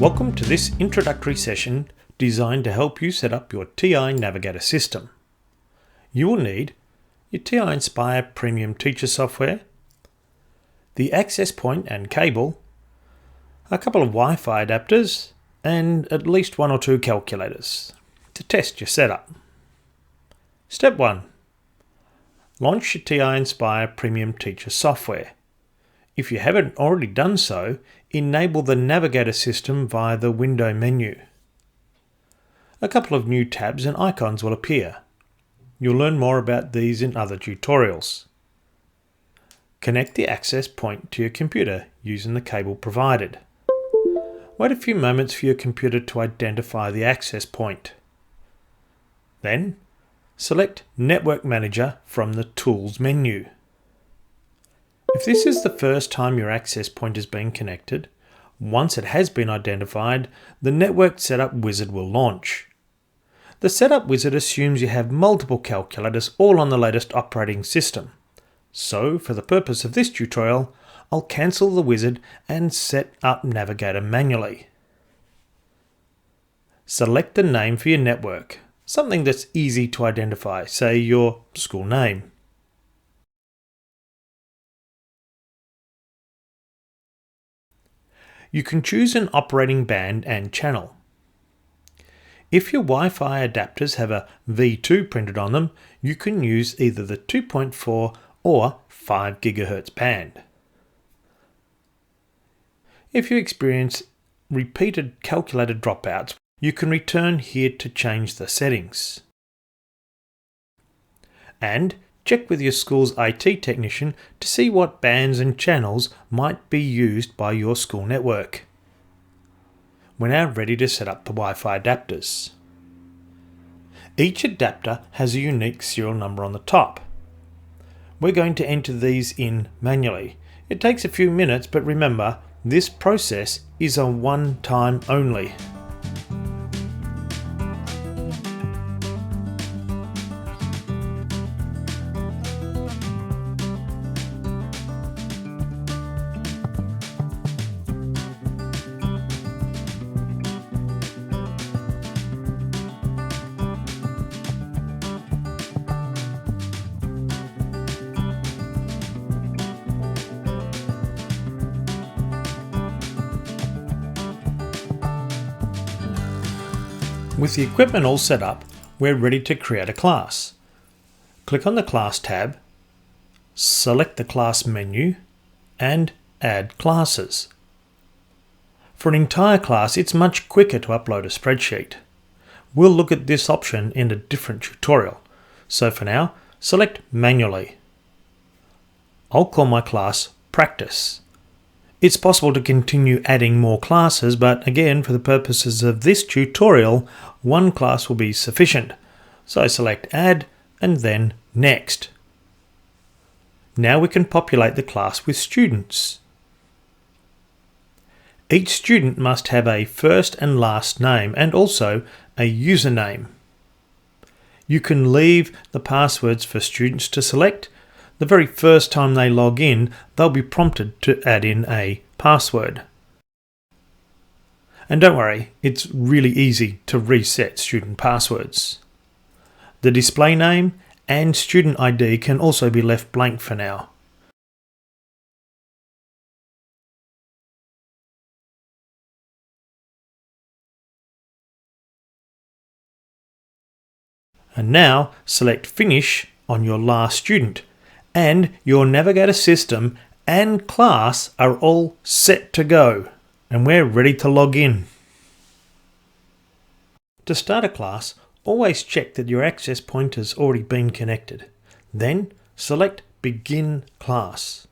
Welcome to this introductory session designed to help you set up your TI-Navigator system. You will need your TI-nspire premium teacher software, the access point and cable, a couple of Wi-Fi adapters, and at least one or two calculators to test your setup. Step 1. Launch your TI-nspire premium teacher software. If you haven't already done so, enable the Navigator system via the window menu. A couple of new tabs and icons will appear. You'll learn more about these in other tutorials. Connect the access point to your computer using the cable provided. Wait a few moments for your computer to identify the access point. Then, select Network Manager from the Tools menu. If this is the first time your access point has been connected, once it has been identified, the Network Setup wizard will launch. The Setup wizard assumes you have multiple calculators all on the latest operating system. So, for the purpose of this tutorial, I'll cancel the wizard and set up Navigator manually. Select the name for your network, something that's easy to identify, say your school name. You can choose an operating band and channel. If your Wi-Fi adapters have a V2 printed on them, you can use either the 2.4 or 5 GHz band. If you experience repeated calculator dropouts, you can return here to change the settings. And check with your school's IT technician to see what bands and channels might be used by your school network. We're now ready to set up the Wi-Fi adapters. Each adapter has a unique serial number on the top. We're going to enter these in manually. It takes a few minutes, but remember, this process is a one-time only. With the equipment all set up, we're ready to create a class. Click on the Class tab, select the Class menu, and Add Classes. For an entire class, it's much quicker to upload a spreadsheet. We'll look at this option in a different tutorial, so for now, select Manually. I'll call my class Practice. It's possible to continue adding more classes, but again, for the purposes of this tutorial, one class will be sufficient. So select Add and then Next. Now we can populate the class with students. Each student must have a first and last name and also a username. You can leave the passwords for students to select. The very first time they log in, they'll be prompted to add in a password. And don't worry, it's really easy to reset student passwords. The display name and student ID can also be left blank for now. And now select Finish on your last student, and your Navigator system and class are all set to go, and we're ready to log in. To start a class, always check that your access point has already been connected. Then select Begin Class.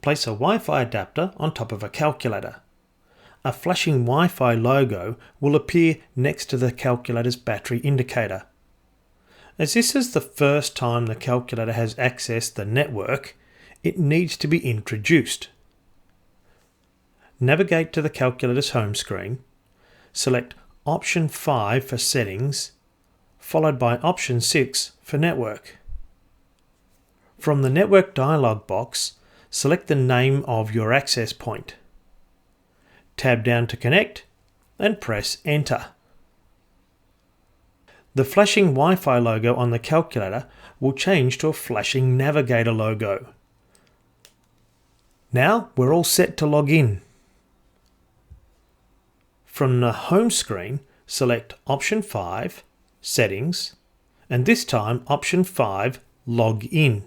Place a Wi-Fi adapter on top of a calculator. A flashing Wi-Fi logo will appear next to the calculator's battery indicator. As this is the first time the calculator has accessed the network, it needs to be introduced. Navigate to the calculator's home screen, select Option 5 for Settings, followed by Option 6 for Network. From the Network dialog box, select the name of your access point. Tab down to connect and press Enter. The flashing Wi-Fi logo on the calculator will change to a flashing Navigator logo. Now we're all set to log in. From the home screen, select Option 5, Settings, and this time Option 5, Log In.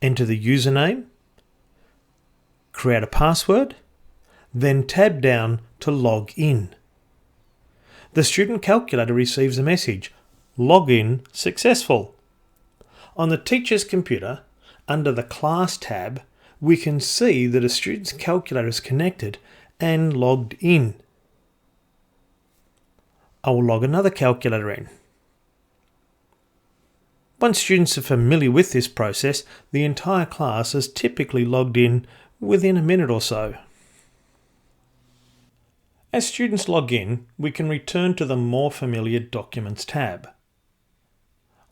Enter the username, create a password, then tab down to Log In. The student calculator receives a message, Login successful. On the teacher's computer, under the Class tab, we can see that a student's calculator is connected and logged in. I will log another calculator in. Once students are familiar with this process, the entire class is typically logged in within a minute or so. As students log in, we can return to the more familiar Documents tab.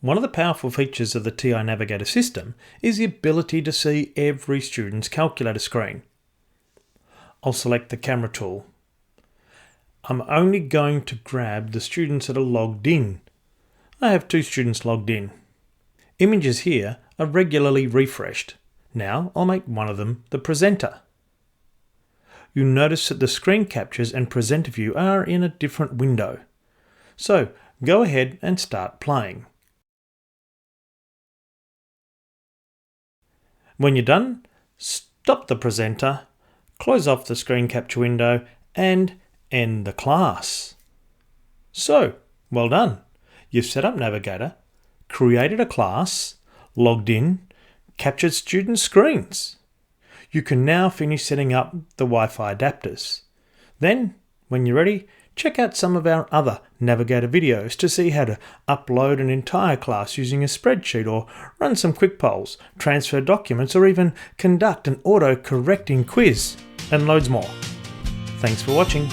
One of the powerful features of the TI-Navigator system is the ability to see every student's calculator screen. I'll select the camera tool. I'm only going to grab the students that are logged in. I have 2 students logged in. Images here are regularly refreshed. Now I'll make one of them the presenter. You'll notice that the screen captures and presenter view are in a different window. So go ahead and start playing. When you're done, stop the presenter, close off the screen capture window and end the class. So, well done. You've set up Navigator, created a class, logged in, captured student screens. You can now finish setting up the Wi-Fi adapters. Then, when you're ready, check out some of our other Navigator videos to see how to upload an entire class using a spreadsheet, or run some quick polls, transfer documents, or even conduct an auto-correcting quiz, and loads more. Thanks for watching.